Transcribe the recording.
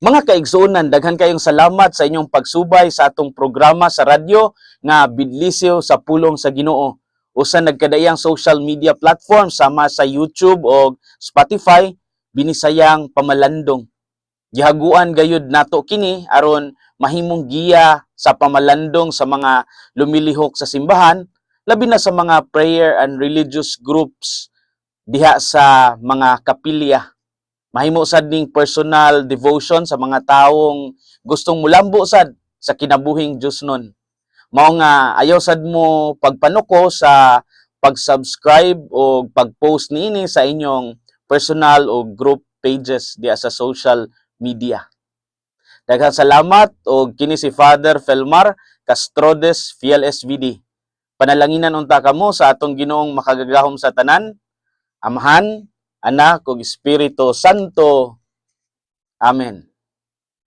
Mga kaigsuonan, daghan kayong salamat sa inyong pagsubay sa atong programa sa radyo nga Bidlisyo sa Pulong sa Ginoo. Usa nagkadayang social media platform sama sa YouTube o Spotify, binisayang Pamalandong. Gihaguan gayud nato kini aron mahimong giya sa pamalandong sa mga lumilihok sa simbahan, labi na sa mga prayer and religious groups diha sa mga kapilya. Mahimo sad ning personal devotion sa mga taong gustong mulambo sad sa kinabuhing Diosnon. Mao nga ayaw sad mo pagpanuko sa pag-subscribe o pag-post niini sa inyong personal o group pages diya sa social media. Daghang salamat og kini si Father Felmar Castrodes Fiel SVD. Panalanginan unta kamo sa atong Ginoong makagagahom sa tanan, Amahan, Anak ug Espiritu Santo. Amen.